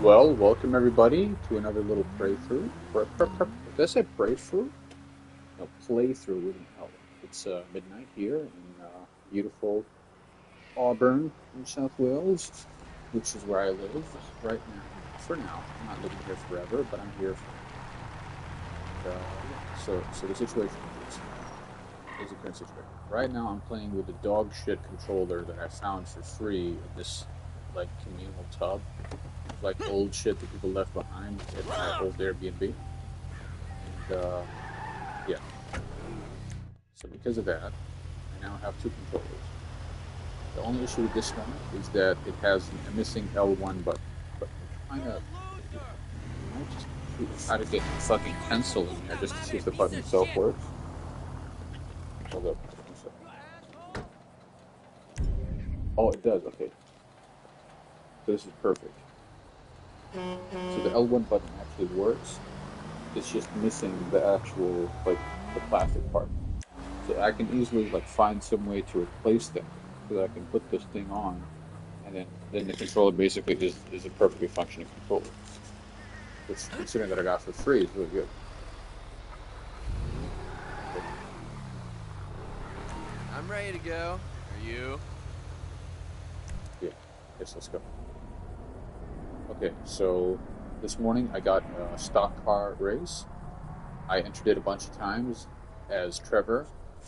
Well, welcome everybody to another little playthrough. Did I say playthrough? No, playthrough with an L. It's midnight here in beautiful Auburn, New South Wales, which is where I live right now. For now, I'm not living here forever, but I'm here for now. And yeah, so the situation is this. Is the current situation. Right now, I'm playing with the dog shit controller that I found for free in this like communal tub, like old shit that people left behind at my old Airbnb. And yeah, so because of that, I now have two controllers. The only issue with this one is that it has a missing L1 button. But I'm trying to, I might just try to get a fucking pencil in there just to see if the button itself works. Hold up. One second. Oh, it does. Okay. So this is perfect. So the L1 button actually works. It's just missing the actual, like, the plastic part. So I can easily, like, find some way to replace that. So that I can put this thing on and then the controller basically is a perfectly functioning controller, which considering that I got for free is really good. Okay, I'm ready to go. Are you? yeah, yes, let's go. Okay, so this morning I got a stock car race. I entered it a bunch of times as Trevor,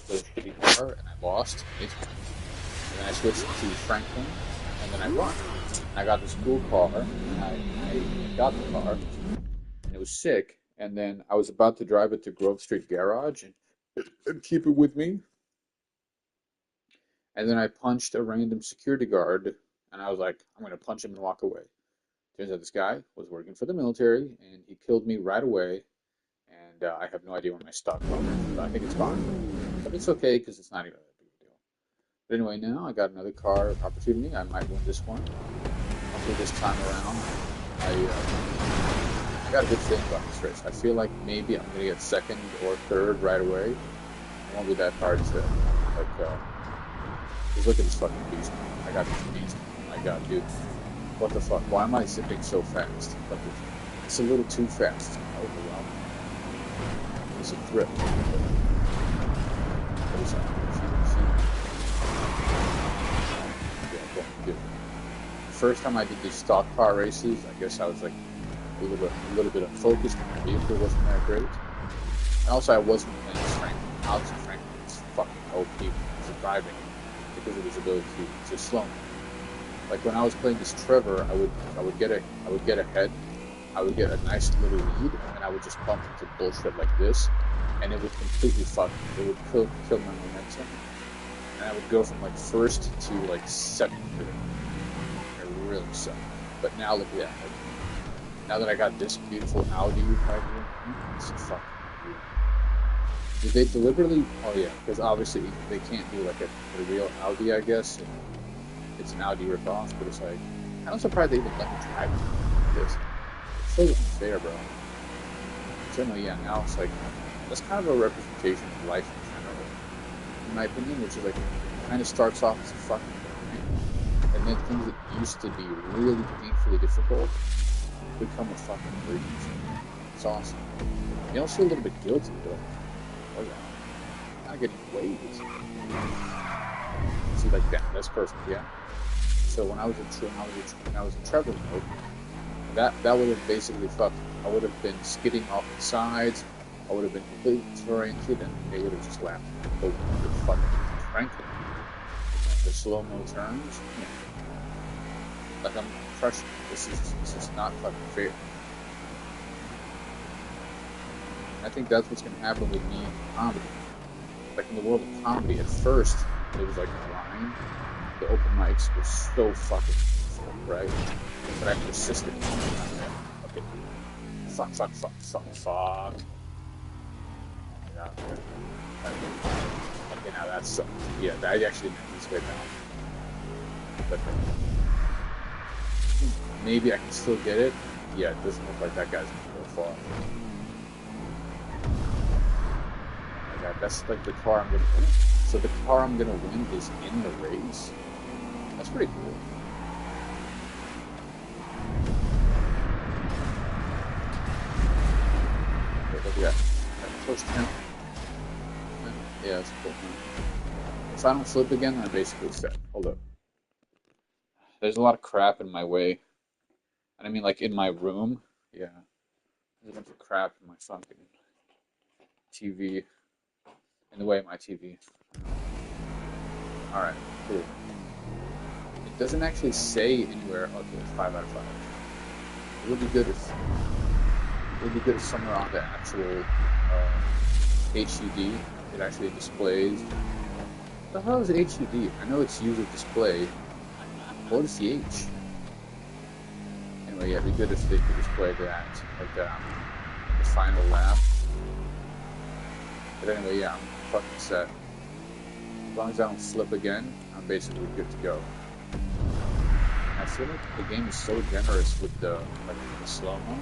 the shitty car, and I lost many times. And then I switched to Franklin, and then I won. And I got this cool car, and I got the car, and it was sick. And then I was about to drive it to Grove Street Garage and keep it with me. And then I punched a random security guard, and I was like, I'm going to punch him and walk away. Turns out this guy was working for the military, and he killed me right away. And I have no idea where my stock went, but I think it's gone. But it's okay because it's not even that big a deal. But anyway, now I got another car opportunity. I might win this one. Hopefully this time around, I got a good feeling about this race. I feel like maybe I'm gonna get second or third right away. It won't be that hard to just look at this fucking beast. I got this beast. Oh my god, dude. What the fuck? Why am I zipping so fast? Like, it's a little too fast. It's overwhelming. It's a thrift. What is that? Yeah, good. First time I did these stock car races, I guess I was like a little bit unfocused, and my vehicle wasn't that great. And also, I wasn't playing Franklin. Alex Franklin is fucking OP for driving because of his ability to slow me. Like when I was playing this Trevor, I would get ahead, I would get a nice little lead, and I would just bump into bullshit like this, and it would completely fuck me. It would kill my momentum, and I would go from like first to like second. It really sucked. But now look at that. Like, now that I got this beautiful Audi right here, it's fucking beautiful. Did they deliberately? Oh yeah, because obviously they can't do like a real Audi, I guess. It's an Audi ripoff, but it's like I'm surprised they even let me drive this. It's so unfair, bro. So no, yeah, now it's like that's kind of a representation of life in general, in my opinion, which is like it kind of starts off as a fucking grind, and then things that used to be really painfully difficult become a fucking breeze. It's awesome. You also feel a little bit guilty, but oh yeah, not getting waived. See, like that. That's perfect. Yeah. So when I was in Trevor mode, that would have basically fucked. I would have been skidding off the sides. I would have been completely disoriented, and they would have just laughed. But the fucking Franklin, the slow mo turns. Yeah. Like I'm crushing. This is not fucking fair. I think that's what's gonna happen with me in comedy. Like in the world of comedy, at first it was like a grind. The open mics were so fucking difficult, right? But I persisted. Okay. Fuck. Yeah. Okay, now that's yeah. I actually didn't anticipate that. But maybe I can still get it. Yeah, it doesn't look like that guy's gonna go far. Yeah, that's like the car I'm gonna win. So the car I'm gonna win is in the race. That's pretty cool. If I don't flip again, I'm basically set. Hold up. There's a lot of crap in my way. And I mean, like, in my room. Yeah. There's a bunch of crap in my fucking TV. In the way of my TV. Alright, cool. It doesn't actually say anywhere, okay, it's 5 out of 5. It would be good if somewhere on the actual HUD it actually displays. What the hell is HUD? I know it's user display. What is the H? Anyway, yeah, it'd be good if they could display that, like the final lap. But anyway, yeah, I'm fucking set. As long as I don't flip again, I'm basically good to go. I feel like the game is so generous with the slow-mo.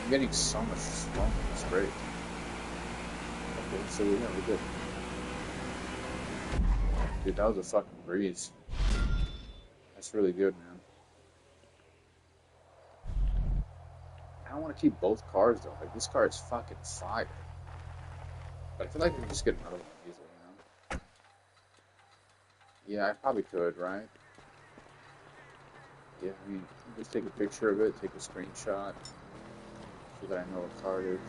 I'm getting so much slow-mo, it's great. Okay, so yeah, we're good. Dude, that was a fucking breeze. That's really good, man. I don't want to keep both cars though. Like, this car is fucking fire. But I feel like we can just get another one easily, you know? Yeah, I probably could, right? Yeah, I mean, just take a picture of it, take a screenshot, so that I know what car it is.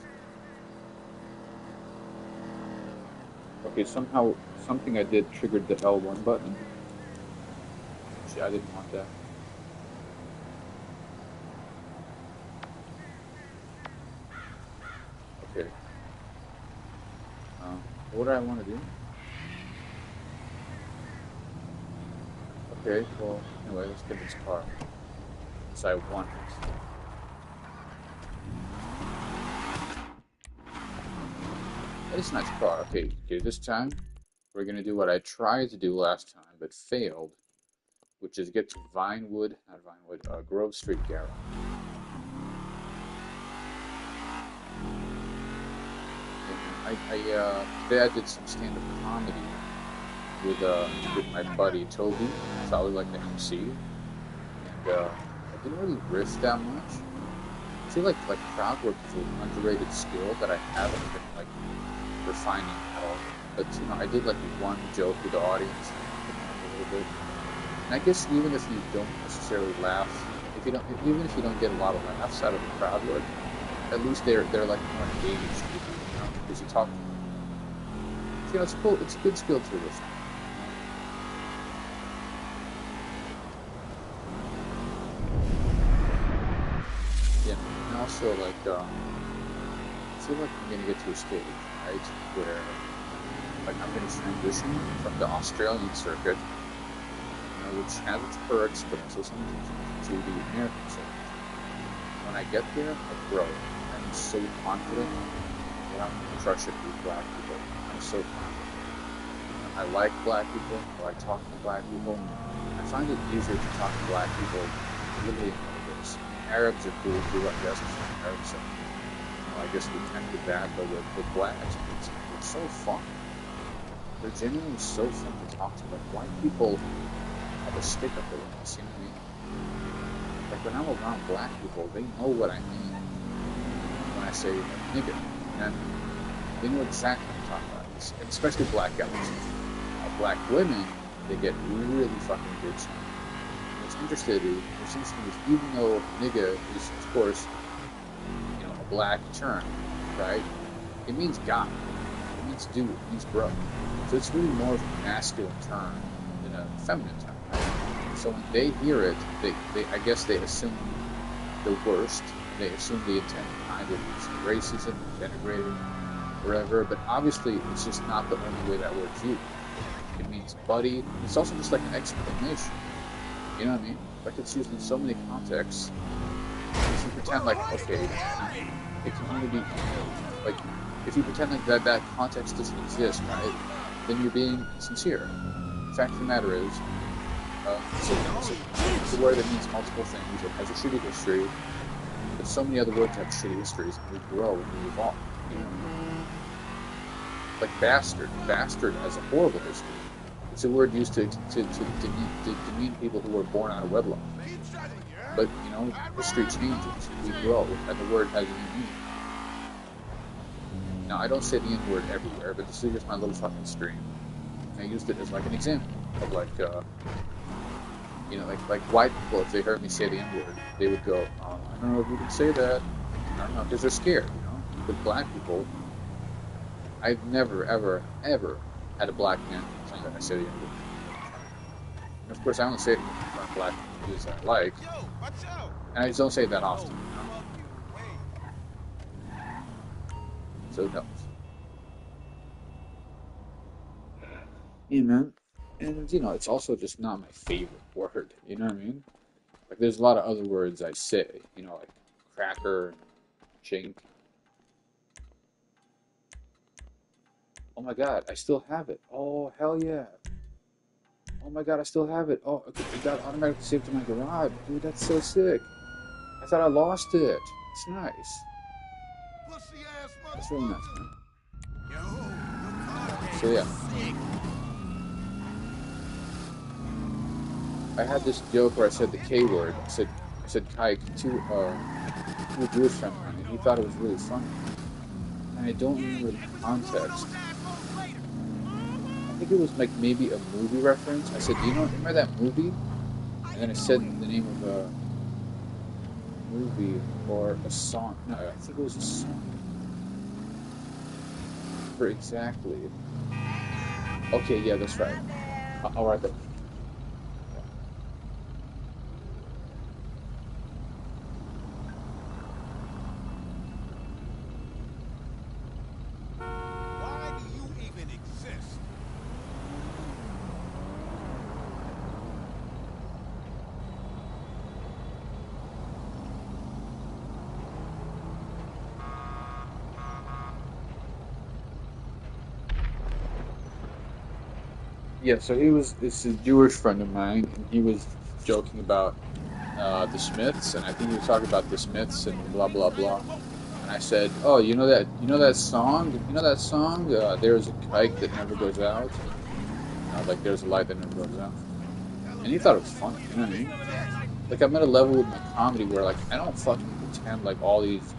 Okay, somehow, something I did triggered the L1 button. Actually, I didn't want that. Okay. What do I want to do? Okay, well, anyway, let's get this car. Since I want it. It's a nice car. Okay, this time we're gonna do what I tried to do last time but failed, which is get to Grove Street Garage. Today I did some stand-up comedy with my buddy Toby, so I was like the MC, and I didn't really riff that much. I feel like crowd work is an underrated skill that I haven't been like refining at all. But you know, I did like one joke with the audience, a little bit, and I guess even if you don't necessarily laugh, even if you don't get a lot of laughs out of the crowd work, at least they're like more engaged with you, you know, because you talk. You know, it's cool. It's a good skill to listen. Yeah, and also like I feel like I'm gonna get to a stage, right, where like I'm gonna transition from the Australian circuit, you know, which has its perks, but also some to the American circuit. When I get there, like, bro, I'm so confident that I'm gonna crush it with black people. I'm so confident. I like black people. I like talking to black people. I find it easier to talk to black people literally in other ways. Arabs are cool too, I guess. Arabs are, you know, I guess we tend to that, but with blacks, it's so fun. They're genuinely so fun to talk to. Like, white people have a stick up their ass, you know what I mean? Like, when I'm around black people, they know what I mean when I say, like, nigga. And they know exactly what I'm talking about. And especially black guys. Black women, they get really fucking bitchy. What's interesting is even though nigga is, of course, you know, a black term, right? It means guy. It means dude. It means bro. So it's really more of a masculine term than a feminine term. Right? So when they hear it, they I guess they assume the worst. They assume the intent behind it is racism, denigrating, whatever. But obviously, it's just not the only way that word's used. It means buddy. It's also just like an exclamation. You know what I mean? Like, it's used in so many contexts. If you pretend like, okay, it can only be, like, if you pretend like that context doesn't exist, right, then you're being sincere. The fact of the matter is, it's a word that means multiple things. It has a shitty history, but so many other words have shitty histories, and we grow and we evolve. You know? Like bastard. Bastard has a horrible history. It's a word used to demean people who were born out of wedlock. But, you know, history changes. We grow, and the word has a new meaning. Now, I don't say the N-word everywhere, but this is just my little fucking stream. I used it as like an example of like, you know, like white people, if they heard me say the N-word, they would go, oh, I don't know if you can say that. I don't know, because they're scared, you know. But black people, I've never, ever, ever had a black man saying that I say the N-word. And of course, I only say it in front of black dudes that I like, and I just don't say it that often, you know. So it helps. Yeah, man. And, you know, it's also just not my favorite word, you know what I mean? Like, there's a lot of other words I say, you know, like cracker and chink. Oh my god, I still have it. Oh, hell yeah. Oh my god, I still have it. Oh, okay, it got automatically saved to my garage. Dude, that's so sick. I thought I lost it. It's nice. That's really nice, man. So yeah. I had this joke where I said the K word. I said kike to a Jewish friend of mine, and he thought it was really funny. And I don't remember the context. I think it was like maybe a movie reference. I said, do you remember that movie? And then I said the name of a movie or a song. No, I think it was a song. For exactly. Okay, yeah, that's right. I'll write that. Yeah, so it's a Jewish friend of mine, and he was joking about the Smiths, and I think he was talking about the Smiths and blah blah blah. And I said, oh, that song, there's a kite that never goes out, like there's a light that never goes out. And he thought it was funny, you know what I mean? Like I'm at a level with my comedy where like I don't fucking pretend like all these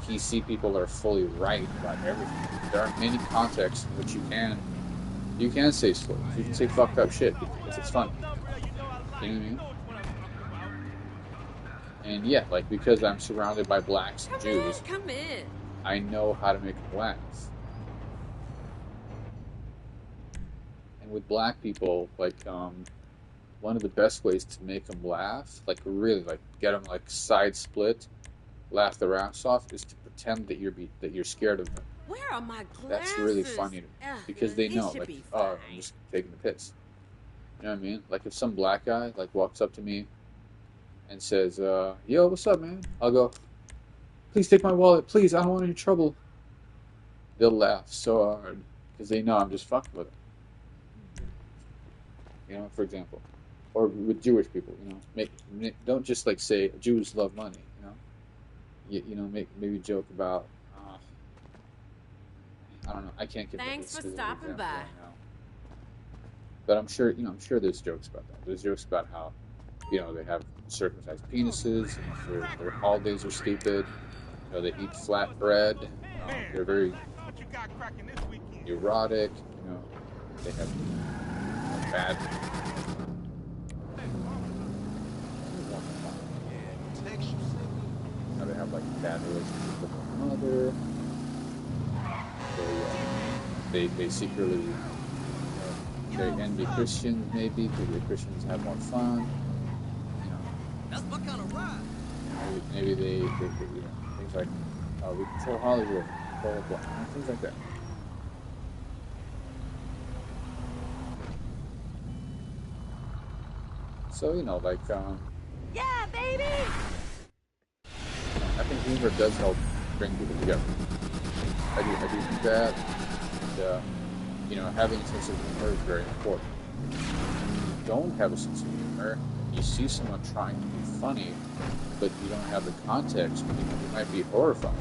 PC people are fully right about everything. There are many contexts in which you can say slurs. You can say fucked up shit because it's funny. You know what I mean? And yeah, like because I'm surrounded by blacks and Jews, I know how to make them laugh. And with black people, like one of the best ways to make them laugh, like really, like get them like side split, laugh their ass off, is to pretend that you're scared of them. Where are my glasses? That's really funny to me because they know, like, oh, I'm just taking the piss. You know what I mean? Like if some black guy like walks up to me and says, "Yo, what's up, man?" I'll go, "Please take my wallet, please. I don't want any trouble." They'll laugh so hard because they know I'm just fucking with them. You know, for example, or with Jewish people, you know, don't just like say Jews love money. You know, maybe joke about. I don't know. I can't give Thanks for stopping by. Right now. But I'm sure there's jokes about that. There's jokes about how, you know, they have circumcised penises, and their holidays are stupid. You know, they eat flat bread. They're very erotic. You know, they have bad. You know, they have like bad relationships with their mother. They secretly they envy Christians maybe because the Christians have more fun. You know, that's my kind of ride. Maybe they you know, things like we control Hollywood, blah blah blah, things like that. So you know, like yeah, baby. I think humor does help bring people together. I do think that, and you know, having a sense of humor is very important. If you don't have a sense of humor, you see someone trying to be funny, but you don't have the context, you might be horrified.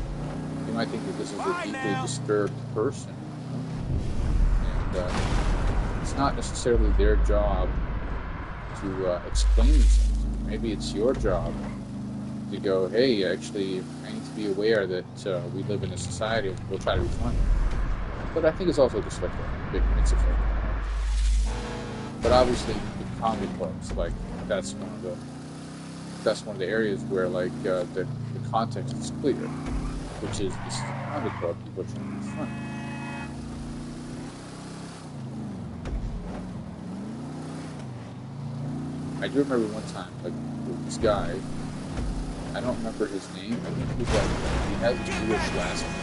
You might think that this is a deeply disturbed person, and it's not necessarily their job to explain these things. Maybe it's your job to go, hey, actually, I need to to be aware that we live in a society and we'll try to be funny. But I think it's also just like a big mix of things. But obviously, with comedy clubs, like that's one of the areas where like the context is clear, which is this is a comedy club. People are trying to be funny. I do remember one time, like with this guy. I don't remember his name. I think he's like he has a Jewish last name,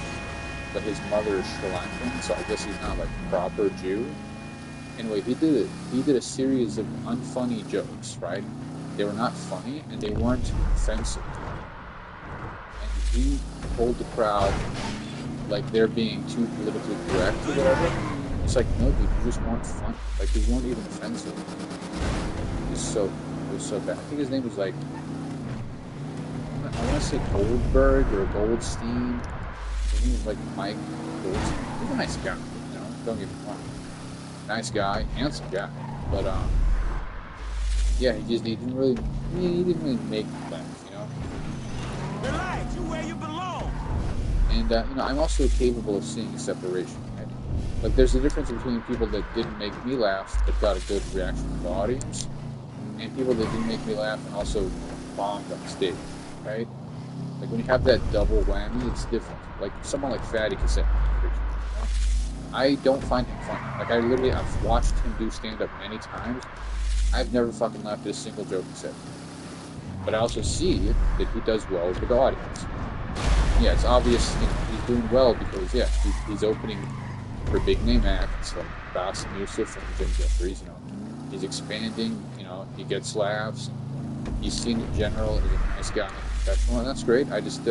but his mother is Sri Lankan, so I guess he's not like proper Jew. Anyway, he did a series of unfunny jokes, right? They were not funny and they weren't offensive. And he told the crowd like they're being too politically correct or whatever. It's like, no, dude, you just weren't funny. Like they weren't even offensive. It was so bad. I think his name was like, I want to say Goldberg or Goldstein. His name was like Mike Goldstein. He's a nice guy, you know, don't get me wrong. Nice guy, handsome guy. But yeah, he didn't really make me laugh, you know. Relax, you where you belong. And you know, I'm also capable of seeing separation, right? Like there's a difference between people that didn't make me laugh but got a good reaction from the audience, and people that didn't make me laugh and also bombed on stage, right? Like when you have that double whammy, it's different. Like someone like Fatty Cassette, for example, you know? I don't find him funny. Like I've watched him do stand-up many times. I've never fucking laughed at a single joke he said. But I also see that he does well with the audience. Yeah, it's obvious, you know, he's doing well because yeah, he's opening for big name acts like Bassem Youssef and Jim Jeffries. You know, he's expanding. You know, he gets laughs. He's seen in general as a nice guy, professional, and that's great. I just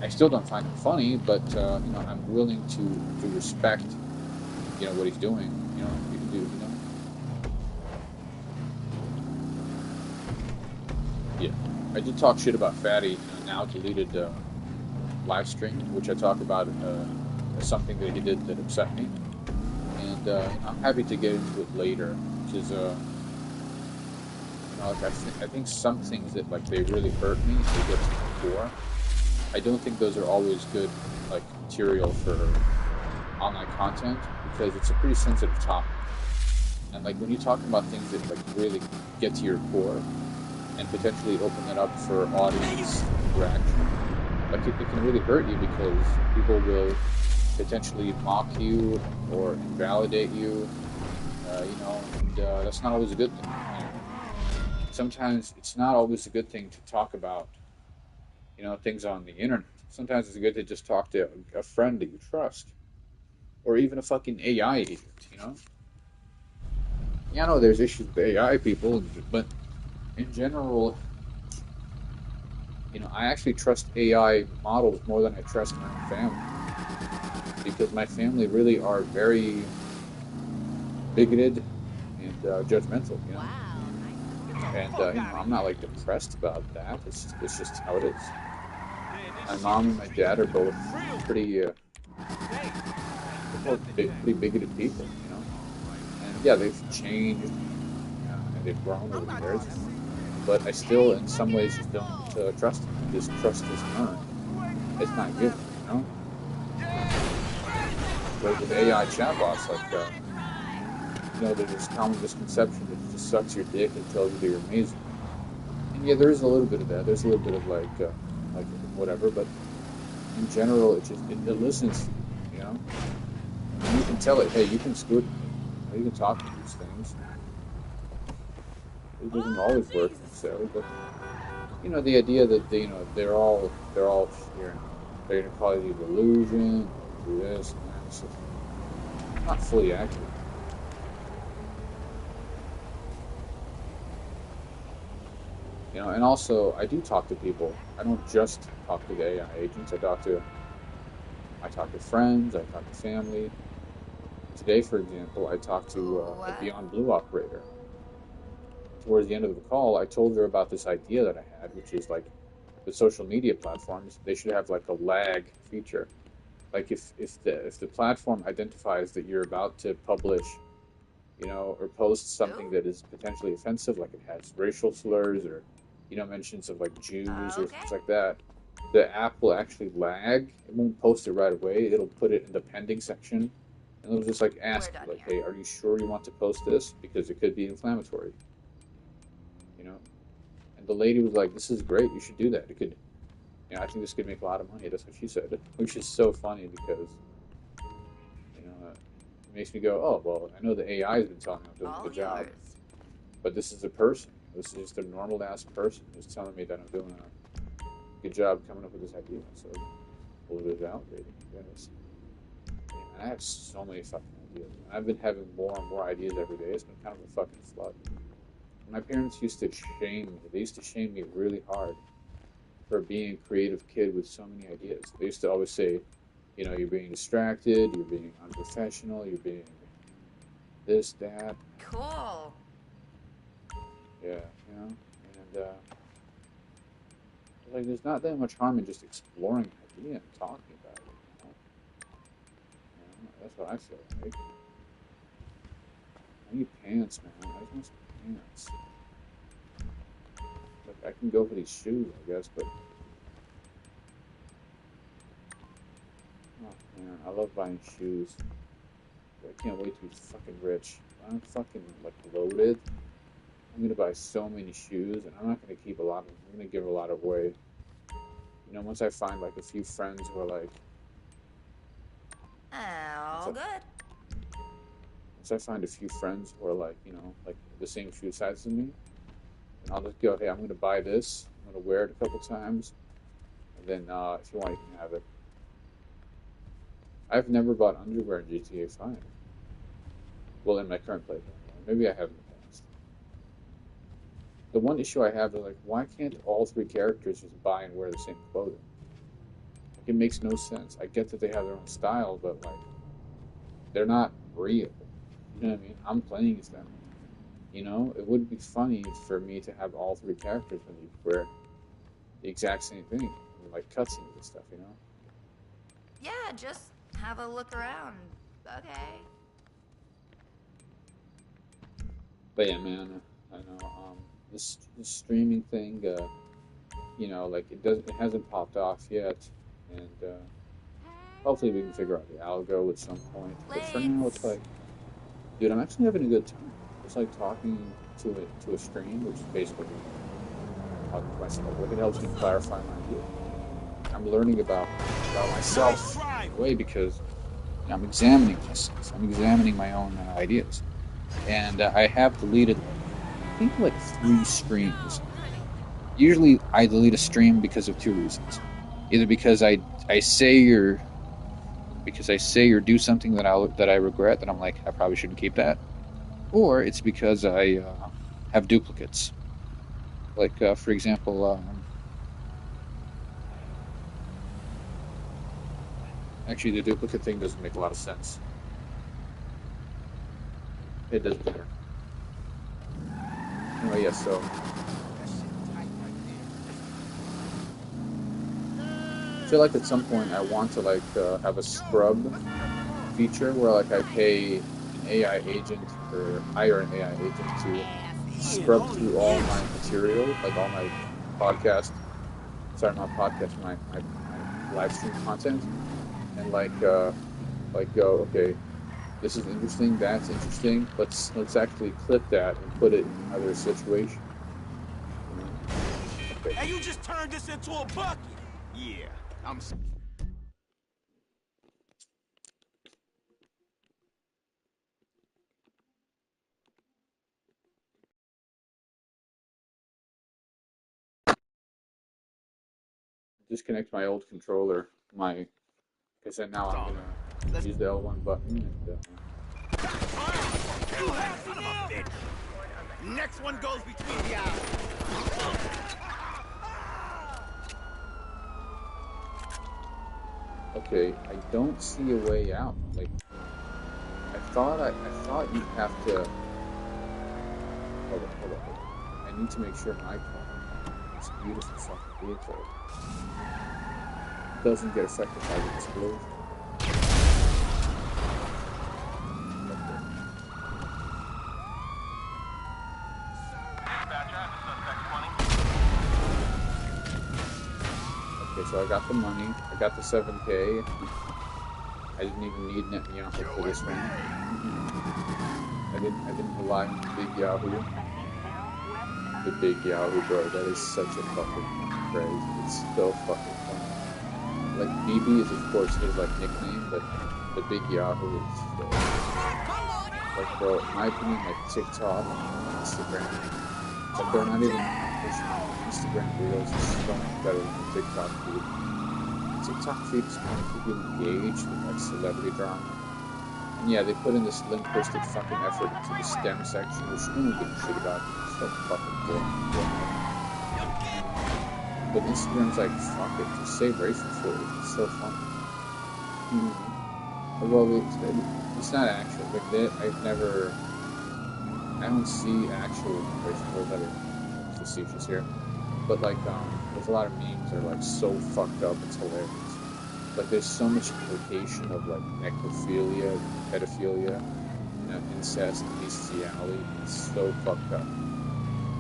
I still don't find him funny, but you know, I'm willing to respect, you know, what he's doing. You know, you can do, you know. Yeah, I did talk shit about Fatty in a now deleted live stream, which I talk about as something that he did that upset me, and I'm happy to get into it later, which is you know, like I think some things that like they really hurt me, they get to the core. I don't think those are always good like material for online content because it's a pretty sensitive topic, and like when you're talking about things that like really get to your core and potentially open it up for audience interaction, like it can really hurt you because people will potentially mock you or invalidate you, you know, and that's not always a good thing. You know? Sometimes it's not always a good thing to talk about, you know, things on the internet. Sometimes it's good to just talk to a friend that you trust, or even a fucking AI agent, you know? Yeah, I know there's issues with AI people, but in general, you know, I actually trust AI models more than I trust my own family because my family really are very bigoted and judgmental, you know. Wow. And you know, I'm not like depressed about that. It's just how it is. My mom and my dad are both pretty pretty bigoted people, you know. And yeah, they've changed and they've grown over the years. But I still, in some ways, just don't trust them. This trust is earned. It's not given, you know. But with AI chatbots, like you know, there's this common misconception that it just sucks your dick and tells you that you're amazing. And yeah, there is a little bit of that. There's a little bit of like whatever. But in general, it listens to you, you know. And you can tell it, hey, you can screw it. You can talk to these things. It doesn't always work necessarily, but you know, the idea that they, you know, they're all here. They're gonna call you delusion, do this and that. So it's not fully accurate. You know, and also I do talk to people. I don't just talk to the AI agents. I talk to friends. I talk to family. Today, for example, I talked to a Beyond Blue operator. Towards the end of the call, I told her about this idea that I had, which is like the social media platforms, they should have like a lag feature. Like if the platform identifies that you're about to publish, you know, or post something that is potentially offensive, like it has racial slurs or, you know, mentions of like Jews or Okay. things like that, the app will actually lag. It won't post it right away. It'll put it in the pending section, and it'll just like ask you, like, "Hey, are you sure you want to post this? Because it could be inflammatory." You know. And the lady was like, "This is great. You should do that. It could, I think this could make a lot of money." That's what she said, which is so funny because, it makes me go, "Oh, well, I know the AI has been telling me I'm doing a good job, but this is a person. This is just a normal ass person who's telling me that I'm doing a good job coming up with this idea." So a little bit validating, I guess. Man, I have so many fucking ideas. I've been having more and more ideas every day. It's been kind of a fucking flood. My parents used to shame me. They used to shame me really hard for being a creative kid with so many ideas. They used to always say, you're being distracted, you're being unprofessional, you're being this, that. Cool. Yeah, and like there's not that much harm in just exploring an idea and talking about it. That's what I feel like. I need pants, man. I just want some pants. Like, I can go for these shoes, I guess, but oh man, I love buying shoes. I can't wait to be fucking rich. I'm fucking like loaded. I'm gonna buy so many shoes, and I'm not gonna keep a lot of them. I'm gonna give a lot away. Once I find like a few friends who are like, Oh, good. once I find a few friends who are like, like the same shoe size as me, and I'll just go, hey, I'm gonna buy this. I'm gonna wear it a couple times, and then if you want, you can have it. I've never bought underwear in GTA 5. Well, in my current playthrough, maybe I have in the past. The one issue I have is like, why can't all three characters just buy and wear the same clothing? Like, it makes no sense. I get that they have their own style, but like, they're not real. You know what I mean? I'm playing as them. It would be funny for me to have all three characters when you wear the exact same thing, like cutscenes and stuff. Yeah, just have a look around. Okay. But yeah, man, I know. This streaming thing, like it hasn't popped off yet, and hopefully we can figure out the algo at some point. But for now, it's like, dude, I'm actually having a good time. It's like talking to a stream, which is basically talking to myself. Like, it helps me clarify my idea. I'm learning about myself in a way because I'm examining myself. I'm examining my own ideas, and I have deleted, I think, like 3 streams. Usually, I delete a stream because of 2 reasons: either because I say or do something that I regret, that I'm like, I probably shouldn't keep that, or it's because I have duplicates. Like, for example, actually, the duplicate thing doesn't make a lot of sense. It doesn't matter. Anyway, yeah, so I feel like at some point I want to like have a scrub feature where like I pay an AI agent or hire an AI agent to scrub through all my material, like all my podcast, not podcast, my live stream content, and like go, okay, this is interesting, that's interesting, let's actually clip that and put it in another situation. Okay. Hey, you just turned this into a bucket. Yeah, I'm. Disconnect my old controller, because then now I'm gonna use the L1 button and. Next one goes between the eyes. Okay, I don't see a way out. Like, I thought you'd have to. Hold on. I need to make sure my car, this beautiful fucking vehicle, doesn't get affected by the explosion. Okay, So I got the money. I got the 7K. I didn't even need Netanyahu for this one. I didn't rely on the Big Yahoo. The Big Yahoo, bro. That is such a fucking phrase. It's so fucking funny. Like BB is of course his like nickname, but the Big Yahoo is like, bro, in my opinion, like TikTok, Instagram, like they're not even pushing Instagram reels is so much better than the TikTok feed. TikTok feed is kind of keep you engaged with like celebrity drama. And yeah, they put in this linguistic fucking effort into the STEM section, which no one gives a shit about. It's so fucking boring. But Instagram's like, fuck it, just say racial slurs. It's so funny. Well, it's not actual. Like I don't see actual racial slurs that are facetious here. But like, there's a lot of memes that are like so fucked up, it's hilarious. Like there's so much implication of like necrophilia, pedophilia, incest, bestiality. It's so fucked up,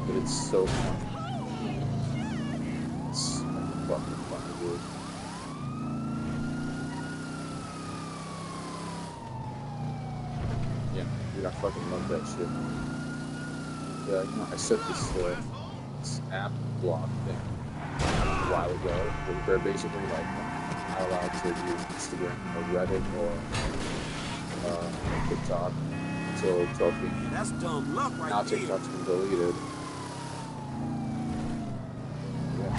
but it's so funny. It's fucking funny, dude. Yeah, dude, I fucking love that shit. And, I set this app block thing a while ago, where basically like not allowed to use Instagram or Reddit or TikTok until 12 p.m. That's dumb luck right Now there. TikTok's been deleted. Yeah.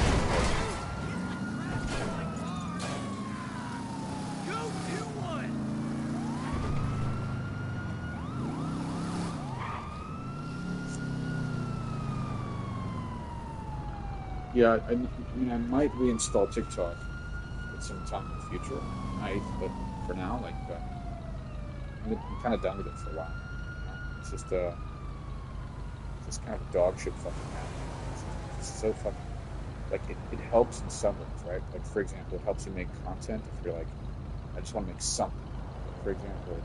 Yeah, I mean, I might reinstall TikTok at some time in the future. But for now, like, I'm kind of done with it for a while. It's just kind of a dog shit fucking app. It's so fucking, like, it helps in some ways, right? Like, for example, it helps you make content if you're like, I just want to make something. Like, for example,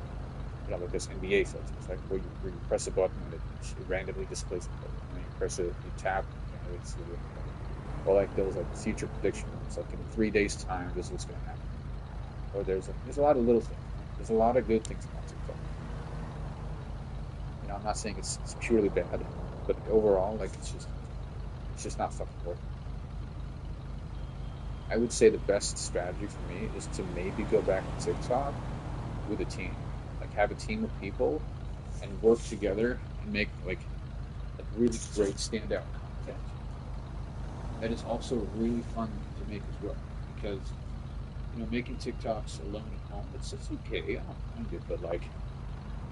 like this NBA filter. It's like where you press a button and it randomly displays a button. And then you press it, you tap, and it's or like those like future prediction ones, like in 3 days time, this is what's going to happen. Or there's a lot of little things. There's a lot of good things about TikTok. I'm not saying it's purely bad, but overall, like it's just not fucking working. I would say the best strategy for me is to maybe go back to TikTok with a team, like have a team of people and work together and make like really great standout content. That is also really fun to make as well, because making TikToks alone at home, it's okay. I don't mind it, but like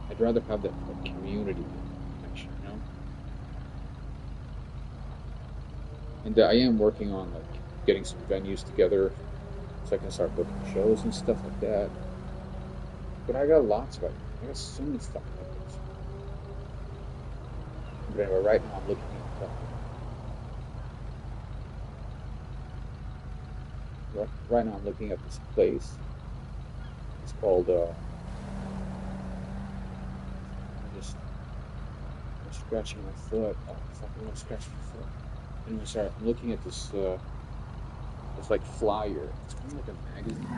I'd rather have that like, community connection, And I am working on like getting some venues together so I can start booking shows and stuff like that. But I got lots of ideas. I got so many fucking ideas. But anyway, right now I'm looking at right now I'm looking at this place. It's called I'm scratching my foot. Oh fucking I'm scratching my foot. Anyway, sorry, I'm looking at this it's like flyer. It's kind of like a magazine, I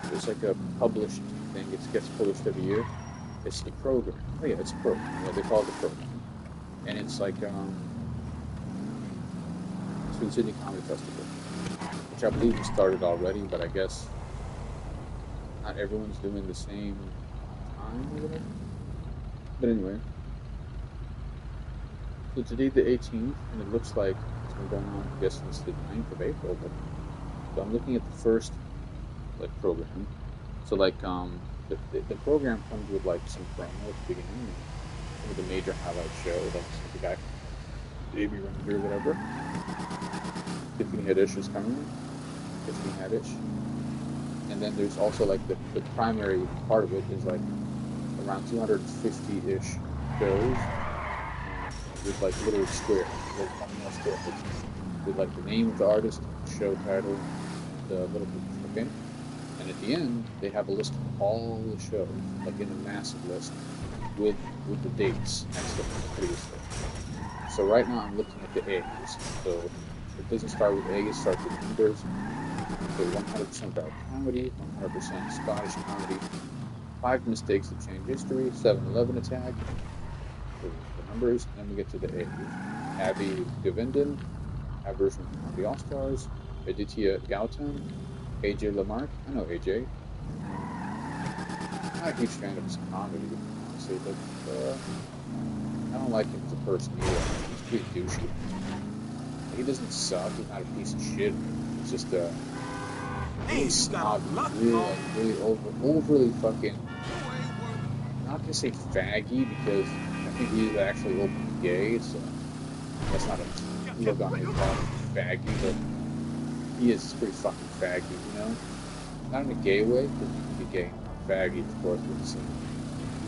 guess. It's like a published thing. It gets published every year. It's the program. Oh yeah, it's a program. Yeah, they call it the program. And it's like Twin City Comedy Festival, which I believe has started already, but I guess not everyone's doing the same time or whatever. But anyway, so today's the 18th, and it looks like it's been going on, I guess, since the 9th of April. But so I'm looking at the first like program. So like the program comes with like some promo at the beginning, some of the major highlight shows, like the guy from Baby Run or whatever. Tiffany Haddish is coming. Tiffany Haddish. And then there's also like the primary part of it is like around 250-ish shows with like little squares, little thumbnail squares with like the name of the artist, the show title, the little okay. And at the end, they have a list of all the shows, like in a massive list, with the dates next to the previous list. So right now I'm looking at the A's. So It doesn't start with A, it starts with numbers. So 100% about comedy, 100% Scottish comedy. 5 mistakes that change history, 7-Eleven attack. So the numbers, and then we get to the A's. Abby Govindan, Aberration Comedy All-Stars, Aditya Gautam, AJ Lamarck. I know AJ. I'm not a huge fan of his comedy, honestly, but I don't like him as a person either. He's pretty douchey. He doesn't suck. He's not a piece of shit. He's just really snobby, really overly fucking. I'm not gonna say faggy because I think he's actually openly gay, so that's not a look on his part, faggy, but he is pretty fucking faggy, you know? Not in a gay way, because you can be gay and not faggy, of course, but it's like,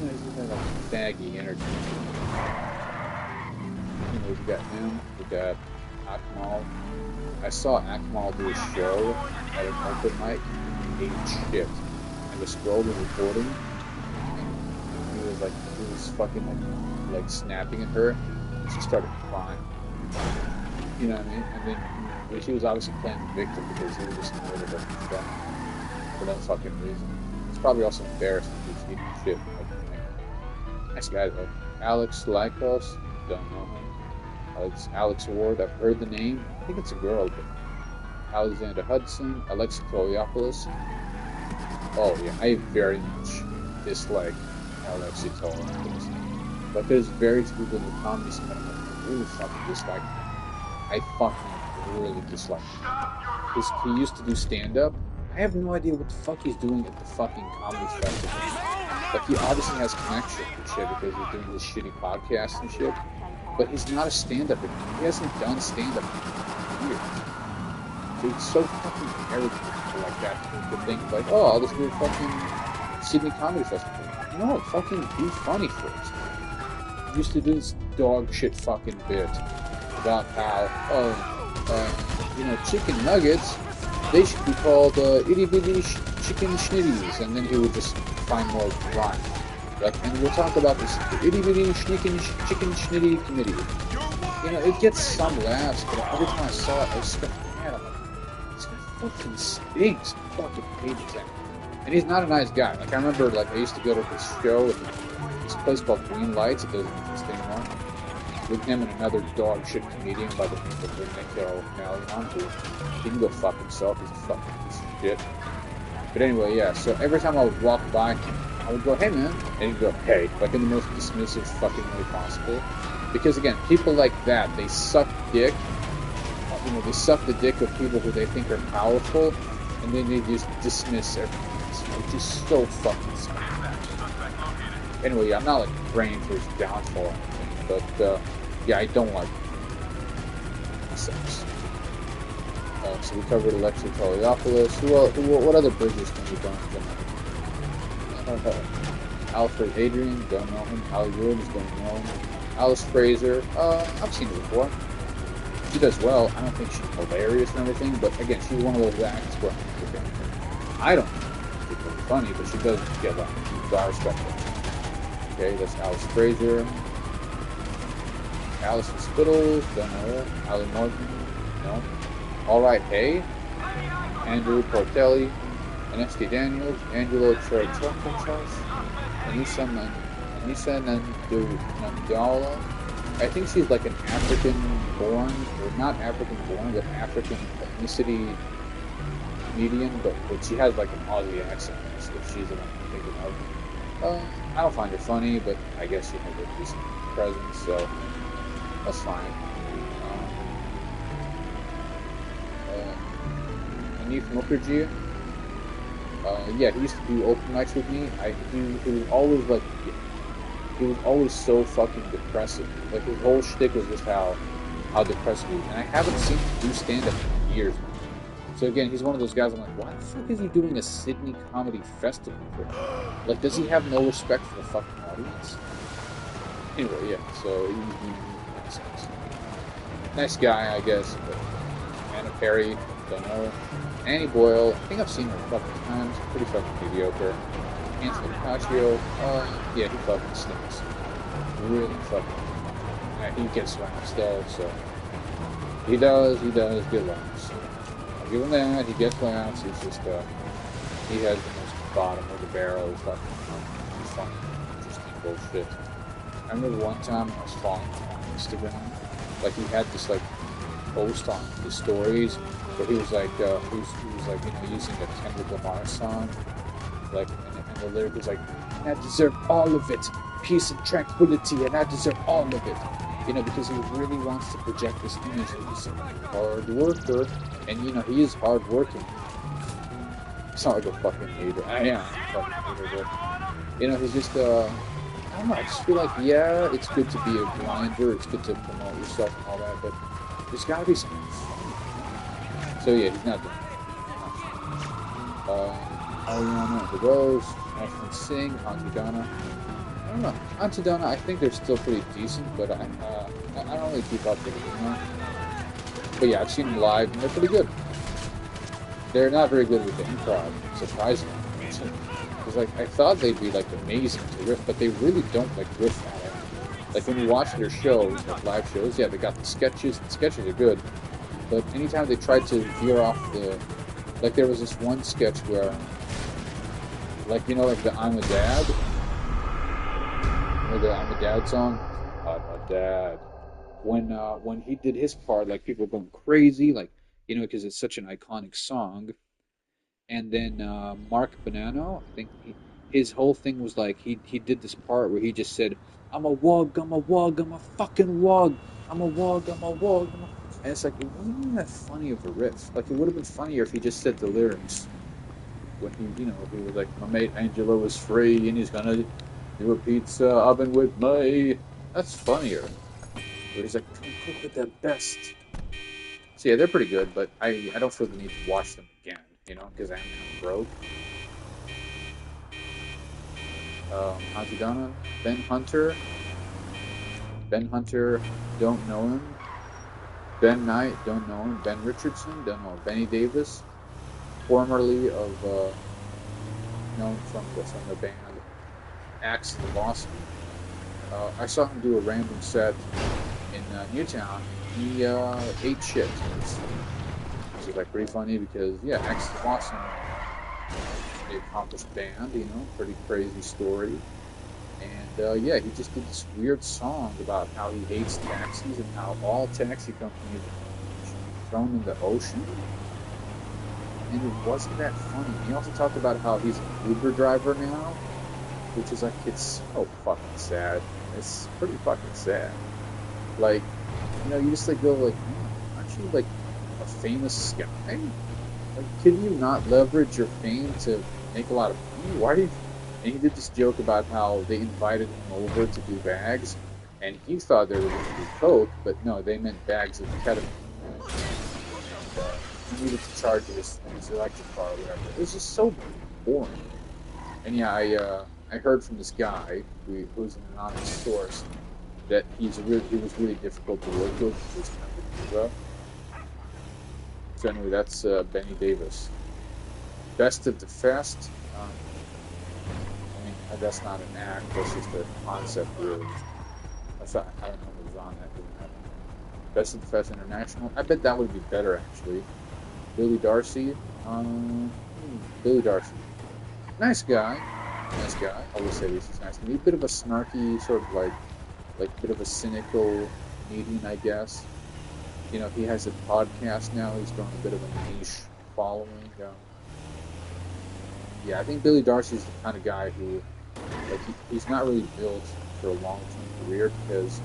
you know, he's got like faggy energy. You know, we got him, we got Akmal. I saw Akmal do a show at an open mic, and he ate shit. And the scroll was recording, and he was fucking like snapping at her, and she started crying. You know what I mean? And then she was obviously playing the victim because he was just annoyed at her for no fucking reason. It's probably also embarrassing because he's eating shit. Nice guy though. Alex Lykos, don't know him. Alex Ward, I've heard the name. I think it's a girl, but Alexander Hudson, Alexi Toliopoulos. Oh yeah, I very much dislike Alexi Toliopoulos. But there's very few people in the comedy scene that I really fucking dislike him. I fucking really dislike him. Because he used to do stand-up. I have no idea what the fuck he's doing at the fucking comedy festival. Like, he obviously has connections and shit because he's doing this shitty podcast and shit. But he's not a stand-up. He hasn't done stand-up in years. So he's so fucking arrogant like that to think like, oh, I'll just do a fucking Sydney Comedy Festival. No, fucking be funny first. He used to do this dog shit fucking bit about how, you know, chicken nuggets, they should be called itty bitty chicken schnitties, and then he would just find more rhyme. Like, and we'll talk about this itty bitty chicken schnitty committee. You know, it gets some laughs, but every time I saw it, I just got mad. I'm like, this guy fucking stinks. I fucking hate him. And he's not a nice guy. Like, I remember, like, I used to go to this show at this place called Green Lights. It doesn't exist anymore. With him and another dog shit comedian by the name of Nick O'Malley, who he can go fuck himself. He's a fucking piece of shit. But anyway, yeah. So every time I would walk by him, I would go, hey man, and he'd go, hey, like in the most dismissive fucking way possible. Because again, people like that, they suck dick. You know, they suck the dick of people who they think are powerful, and then they just dismiss everything. It's just so fucking stupid. Anyway, yeah, I'm not like praying for his downfall or anything, but yeah, I don't like him. He sucks. So we covered Alexi Toliopoulos. What other bridges can we burn? Alfred Adrian, don't know him. Ali Williams, don't know him. Alice Fraser, I've seen her before. She does well. I don't think she's hilarious or anything, but again, she's one of those acts where I don't think she's particularly funny, but she does get laughs. So I respect her. Okay, that's Alice Fraser. Allison Spittles, don't know her. Ali Morgan, no. Alright, hey. Andrew Portelli. Anesti Daniels, Angelo Charles, Anissa Nandala. I think she's like an African-born, or not African-born, but African ethnicity comedian, but she has like an Aussie accent, so she's the one I'm thinking of. I don't find her funny, but I guess she has a decent presence, so that's fine. Anif Mukherjee. Yeah, he used to do open mics with me. He was always like, he was always so fucking depressive. Like his whole shtick was just how depressed he was. And I haven't seen him do stand-up in years. So again, he's one of those guys. I'm like, why the fuck is he doing a Sydney Comedy Festival for? Like, does he have no respect for the fucking audience? Anyway, yeah. So he nice guy, I guess. But Anna Perry, don't know. Annie Boyle, I think I've seen her a couple of times. Pretty fucking mediocre. Anthony Paccio, yeah, he fucking stinks. Really fucking. He gets laughs though, so He does good laughs. I'll give him that. He gets laughs. He's just, he has the most bottom of the barrel fucking funny, interesting bullshit. I remember one time I was following him on Instagram, like he had this like post on his stories where he was like, he was like, you know, using a Kendrick Lamar song, like, and the lyric was like, "And I deserve all of it, peace and tranquility, and I deserve all of it." You know, because he really wants to project this image that he's a hard worker, and you know, he is hard working. It's not like a fucking hater. I am a fucking hater, but you know, he's just I don't know, I just feel like, yeah, it's good to be a grinder, it's good to promote yourself and all that, but there's gotta be something funny. So yeah, he's not doing it. Ariana DeBose, Ashton Singh, Auntie Donna. I don't know. Auntie Donna, I think they're still pretty decent, but I don't really keep up with them, you know? But yeah, I've seen them live, and they're pretty good. They're not very good with the improv, surprisingly. Because like I thought they'd be like amazing to riff, but they really don't like riff at it. Like when you watch their shows, like live shows, yeah, they got the sketches. The sketches are good, but anytime they tried to veer off the, like there was this one sketch where, like you know, like the "I'm a Dad," or the "I'm a Dad" song, "I'm a Dad." When he did his part, like people were going crazy, like you know, because it's such an iconic song. And then Mark Bonanno, I think his whole thing was like he did this part where he just said, "I'm a wog, I'm a wog, I'm a fucking wog, I'm a wog, I'm a wog." And it's like it wasn't even that funny of a riff. Like it would have been funnier if he just said the lyrics when he, you know, if he was like, "My mate Angelo is free and he's gonna do a pizza oven with me." That's funnier. Where he's like, "Come cook with the best." So yeah, they're pretty good, but I don't feel the need to watch them again, you know, because I'm kind of broke. Auntie Donna, Ben Hunter. Ben Hunter, don't know him. Ben Knight, don't know him. Ben Richardson, don't know him. Benny Davis, formerly of known from the band Axe the Boston. I saw him do a random set in Newtown. He ate shit. Which is like pretty funny because yeah, Axe the Boston, the accomplished band, you know, pretty crazy story. And yeah, he just did this weird song about how he hates taxis and how all taxi companies should be thrown in the ocean. And it wasn't that funny. He also talked about how he's an Uber driver now, which is like, it's so fucking sad. It's pretty fucking sad. Like, you know, you just like go like, aren't you like a famous guy? Like, can you not leverage your fame to make a lot of money? Why do you? And he did this joke about how they invited him over to do bags, and he thought they were going to do coke, but no, they meant bags of ketamine. He needed to charge his electric car or whatever. It was just so boring. And yeah, I heard from this guy who's an anonymous source that he was really difficult to work with. He was kind of a diva. So anyway, that's Benny Davis. Best of the Fest. I mean, that's not an act. That's just a concept, really. I don't know who's on that. Best of the Fest International. I bet that would be better, actually. Billy Darcy. Billy Darcy. Nice guy. Nice guy. I always say this is nice to me. A bit of a snarky, sort of like a bit of a cynical comedian, I guess. You know, he has a podcast now. He's grown a bit of a niche following. Yeah, I think Billy Darcy's the kind of guy who, like, he's not really built for a long-term career because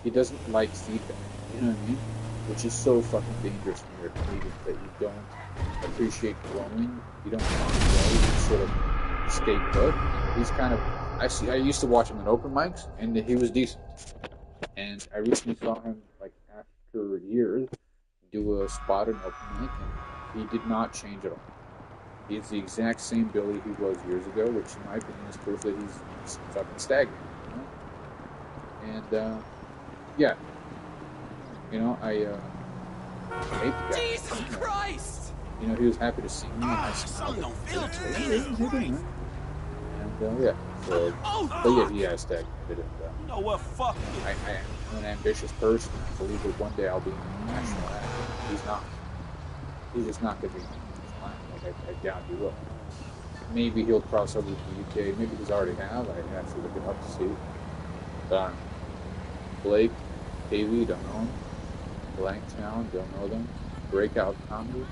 he doesn't like feedback. You know what I mean? Which is so fucking dangerous when you're a comedian, that you don't appreciate growing. You don't want to grow. You sort of stay put. He's kind of. I used to watch him at open mics, and he was decent. And I recently saw him, like, after years, do a spot at an open mic, and he did not change at all. He's the exact same Billy he was years ago, which, in my opinion, is proof that he's fucking stagnant. You know? And yeah, you know, I hate the guy. Jesus Christ! You know, he was happy to see me. Something don't feel too good. And yeah, so, but yeah, he has stagnated. And You know what? Fuck you. I I'm an ambitious person. I believe that one day I'll be a national actor. He's not. He's just not going to be like I doubt he will. Maybe he'll cross over to the UK. Maybe he's already have. I actually look it up to see. But I don't know. Blake, Davey, don't know him. Blanktown, don't know them. Breakout Comedy.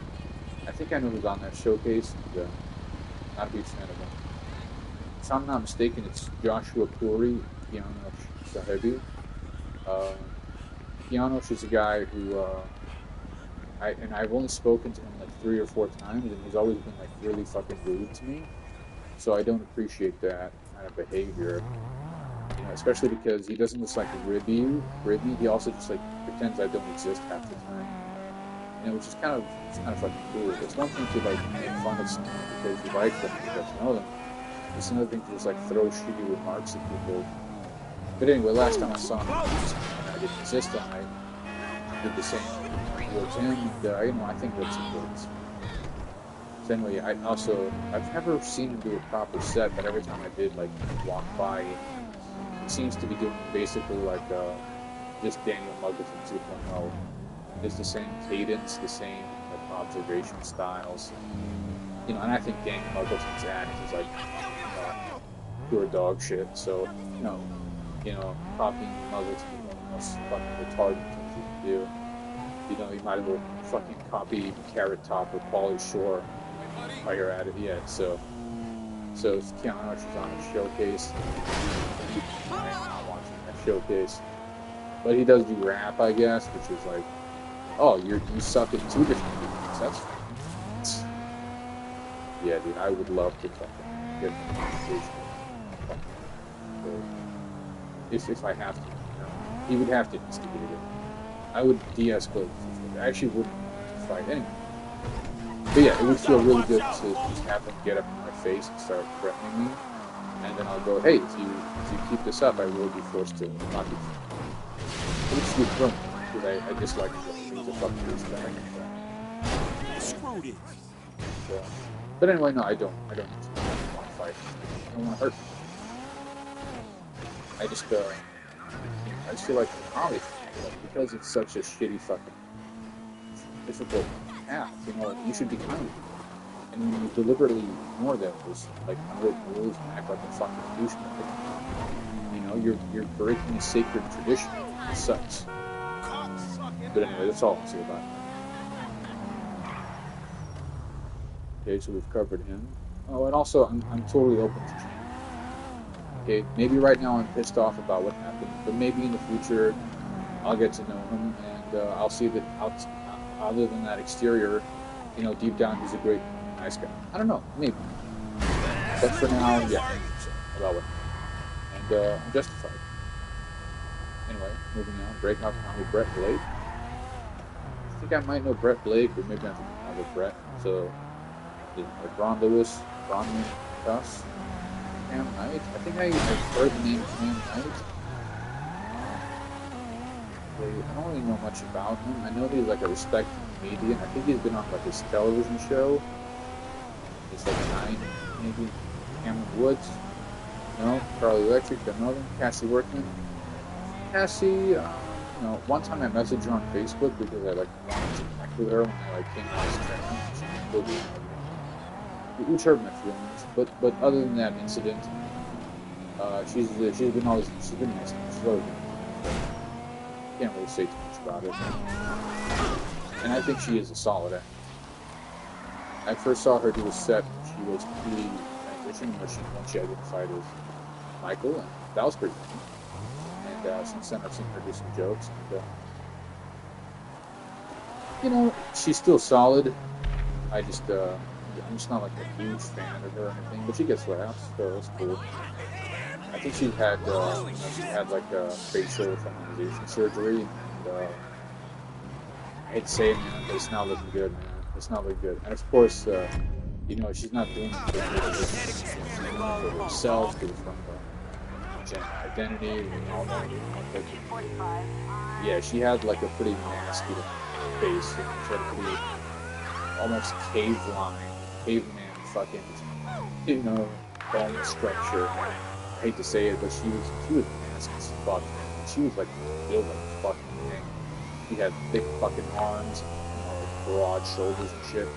I think I know who's on that showcase. Not a huge fan of him. If I'm not mistaken, it's Joshua Puri, Kianosh Sahebi. Kianosh is a guy who I've only spoken to him like 3 or 4 times, and he's always been like really fucking rude to me. So I don't appreciate that kind of behavior. Especially because he doesn't just like rib me. He also just like pretends I don't exist half the time. Which is kind of fucking cool. It's one thing to like make fun of someone because you like them, you get to know them. It's another thing to just like throw shitty remarks at people. But anyway, last time I saw him, I didn't exist, and I did the same towards him. And I think that's important. So anyway, I've never seen him do a proper set, but every time I did like walk by, he seems to be doing basically like just Daniel Muggleton 2.0. It's the same cadence, the same observation styles. And I think Daniel Muggleton's act is like pure dog shit. So, copying Muggleton is one of the most fucking retarded things you can do. You might as well fucking copy Carrot Top or Pauly Shore while you're at it. Yeah, so Keanu is on a showcase. I'm not watching that showcase. But he does do rap, I guess, which is like, oh, you suck at 2 different mediums. That's fine. Yeah, dude, I would love to fucking get an conversation. If I have to, he would have to instigate it. I would de-escalate. I actually wouldn't fight anyway. But yeah, it would feel really good to just have him get up in my face and start threatening me, and then I'll go, hey, if you keep this up, I will be forced to knock you. It would just be fun because I dislike things that fucking respect. Screw this. So, but anyway, no, I don't want to fight. I don't want to hurt people. I just feel like comedy, because it's such a shitty fucking difficult path, you should be kind. And when you deliberately ignore those like unwritten rules and act like a fucking douchebag, you're breaking a sacred tradition. It sucks. But anyway, that's all I'll say about it. Okay, so we've covered him. Oh, and also I'm totally open to change. Okay, maybe right now I'm pissed off about what happened, but maybe in the future I'll get to know him and I'll see that other than that exterior, deep down he's a great, nice guy. I don't know, maybe. But for now, yeah, about what happened. And I'm justified. Anyway, moving on. Breakout Comedy, Brett Blake. I think I might know Brett Blake, or maybe I'm thinking of Brett. So, Ron Lewis, Bronwyn Gus. Cam Knight. I think I've heard the name Cam Knight. I don't really know much about him. I know that he's like a respected comedian. I think he's been on like his television show. It's like 9, maybe. Cameron Woods. No. Charlie Electric. Don't know them. Cassie Workman. Cassie, one time I messaged her on Facebook because I like wanted to connect with her when I like came out as a trainer. Which hurt my feelings, but other than that incident, she's been nice. She's really good. Can't really say too much about it. And I think she is a solid actor. I first saw her do a set. She was completely transitioning when she identified as Michael, and that was pretty funny. And since then, I've seen her do some jokes. And, she's still solid. I'm just not like a huge fan of her or anything, but she gets laughs, so that's cool. I think she had like a facial feminization surgery, and I hate to say it, man, but it's not looking good, man. It's not looking good. And of course, she's not doing it for herself, but from her gender identity and all that. Yeah, she had like a pretty nasty face, and she had a pretty almost caveman fucking, bone structure. I hate to say it, but she was nasty as fuck. she was like built like a fucking thing. She had thick fucking arms, like broad shoulders and shit.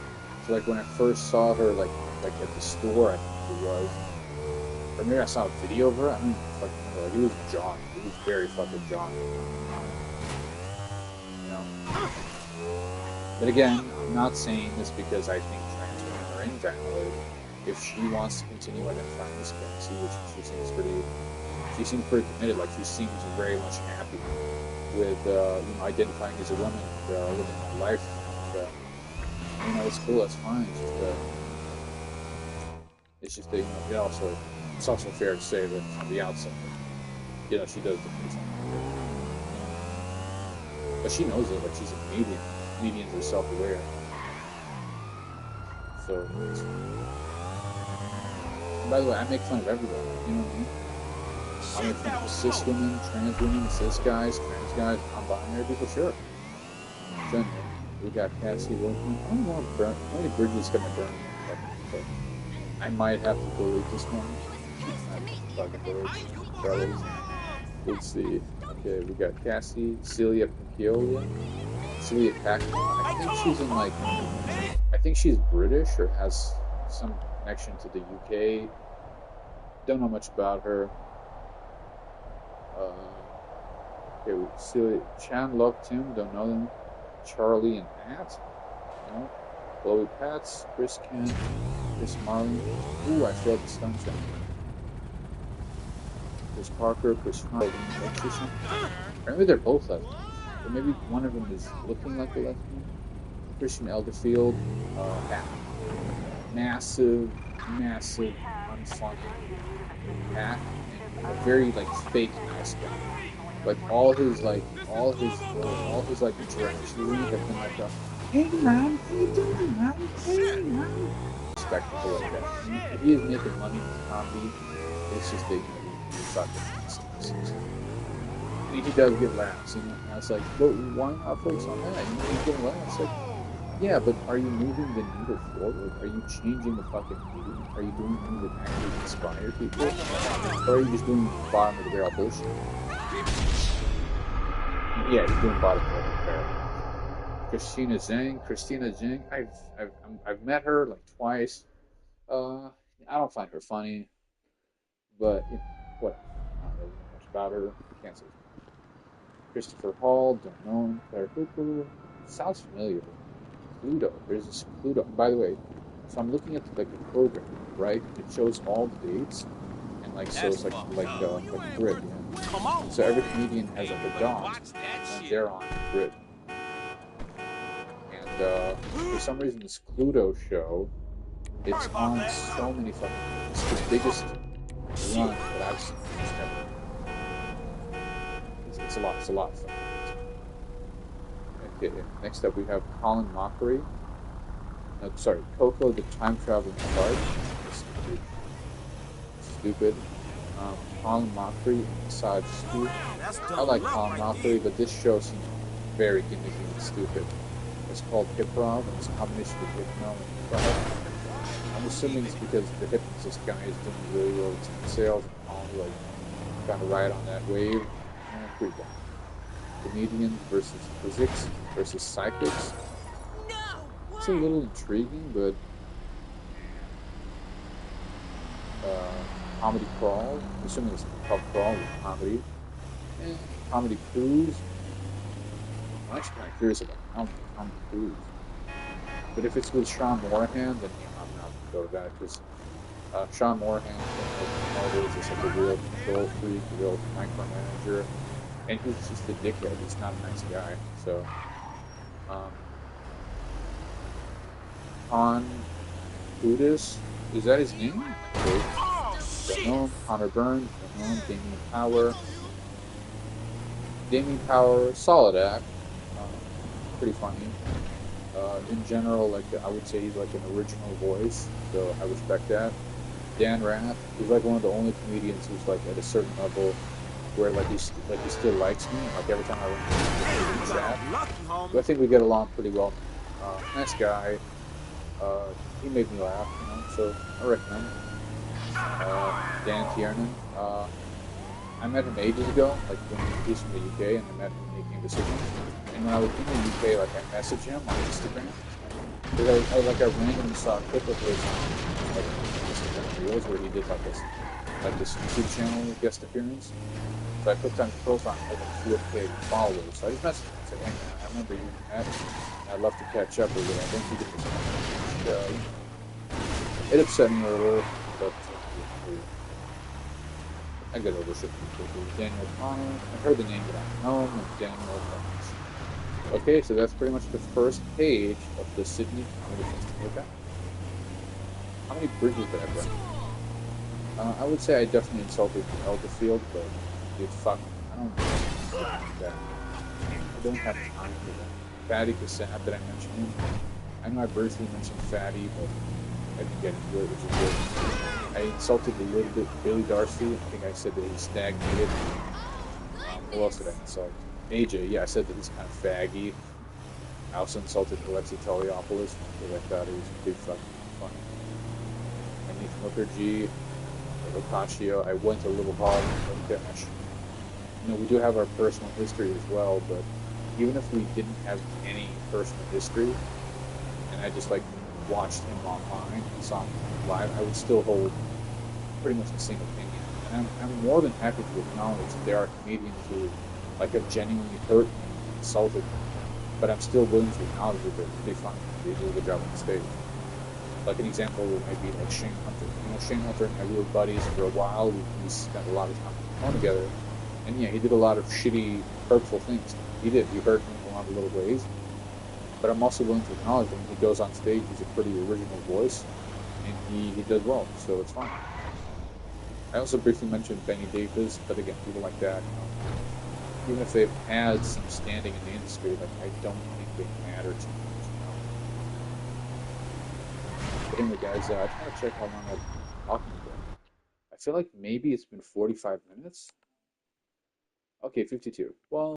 So like when I first saw her like at the store, I think it was, or maybe I saw a video of her. I don't even fucking remember. Like, it was John. It was very fucking John. You know. But again, I'm not saying this because I think trans women are invalid. If she wants to continue identifying as Cassie, which she seems pretty committed. Like, she seems very much happy with identifying as a woman, living her life. And, it's cool. That's fine. It's just that it's also fair to say that on the outside, she does the things. But she knows it. Like, she's a comedian. Comedians are self-aware. So, by the way, I make fun of everybody. You know what I mean? I make fun of cis women, trans women, cis guys, trans guys, non-binary people. Sure. Then we got Cassie Wilson. I don't know how many bridges gonna burn. But I might have to delete this one. Let's see. Okay, we got Cassie, Celia Pacquiao. Celia Pacquiao. I think she's British or has some connection to the UK. Don't know much about her. Okay, Celia Chan, Love Tim, don't know them. Charlie and Matt, no. Chloe Pats, Chris Kent, Chris Marley. Ooh, I failed the stun check. Chris Parker, Chris Harden, apparently they're both lesbians. Or maybe one of them is looking like a lesbian. Christian Elderfield, massive, unfunny hat, and a very fake nice guy. Like all his interactions have been like a, hey man, how you doing, man? Hey man. Spectacle like that. If he is making money with comedy, it's just that he's fucking. And he does get laughs, and I was like, but why not focus on that? He's getting laughs. Like, yeah, but are you moving the needle forward? Are you changing the fucking medium? Are you doing things that actually inspire people? Or are you just doing bottom of the barrel bullshit? Yeah, he's doing bottom of the barrel. Christina Zhang. I've met her like twice. I don't find her funny, but what? I don't really know much about her. Can't say. Christopher Hall, don't know him. Claire Hooper, sounds familiar. Cluedo. There's this Cluedo. By the way, so I'm looking at the program, right? It shows all the dates, and so it's like a grid. Yeah? So every comedian has a dot, and they're on the grid. And for some reason, this Cluedo show, it's on so many fucking. It's the biggest run that I've seen. It's a lot. It's a lot of fun. Okay, next up we have Colin Mockery. Coco the Time Traveling Bard. Stupid. Colin Mockery, Side Scoop. I like Colin Mockery, but this show seems very gimmicky and stupid. It's called Hip-Rov, and it's a combination of Hypno and Hip-Rov. I'm assuming it's because the hypnotist guy is doing really well with sales, and Colin kind of ride on that wave. Pretty bad. Comedians versus physics versus psychics. It's a little intriguing, but comedy crawl. I'm assuming it's called crawl with comedy. And comedy cruise. I'm actually kind of curious about comedy cruise. But if it's with Sean Morahan, then I'm not going to go to that because Sean Morahan is just like a real control freak, a real micromanager. And he's just a dickhead. He's not a nice guy. So, Han Budis, is that his name? Okay. Don't know him. Connor Burns, don't know him. Damien Power, solid act. Pretty funny. In general, I would say he's like an original voice, so I respect that. Dan Rath, he's like one of the only comedians who's at a certain level where he still likes me. Every time I run into him, but I think we get along pretty well. Nice guy. He made me laugh, so I recommend him. Dan Tiernan. I met him ages ago, like when he's from the UK, and I met him when he came to Sydney. And when I was in the UK, like I messaged him on Instagram. Because I randomly saw a clip of his like Instagram reels where he did this YouTube channel guest appearance. So I clicked on his profile and had like 4K followers. So I just messaged him and said, hey man, I remember you met, and I'd love to catch up with you. I think you did this show. It upset me a little, but I get over shit pretty quickly. Daniel Connor, I heard the name, but I don't know him, and Daniel Connors. Okay, so that's pretty much the first page of the Sydney Comedy Festival. Okay. How many bridges did I burn? I would say I definitely insulted Elderfield, but dude, fuck, I don't do that. I don't have time for that. Fatty Cassab, did I mention him? I know I briefly mentioned Fatty, but I didn't get into it, which is good. I insulted a little bit Billy Darcy. I think I said that he stagnated. Who else did I insult? AJ, yeah, I said that he's kind of faggy. I also insulted Alexi Toliopoulos because I thought he was pretty fucking funny. And Nathan Mukherjee, Locaccio, I went a little hard on Dash. You know, we do have our personal history as well, but even if we didn't have any personal history, and I just like watched him online and saw him live, I would still hold pretty much the same opinion. And I'm more than happy to acknowledge that there are comedians who like have genuinely hurt me and insulted me, but I'm still willing to acknowledge that they're pretty funny. They do a good job on the stage. Like an example might be like Shane Hunter. You know, Shane Hunter and I were buddies for a while. We spent a lot of time on the phone together. And yeah, he did a lot of shitty, hurtful things. He did. He hurt me in a lot of little ways. But I'm also willing to acknowledge that when he goes on stage, he's a pretty original voice. And he does well, so it's fine. I also briefly mentioned Benny Davis, but again, people like that, you know, even if they've had some standing in the industry, like I don't think they matter too much. But anyway, guys, I just want to check how long I've been talking about. I feel like maybe it's been 45 minutes. Okay, 52. Well,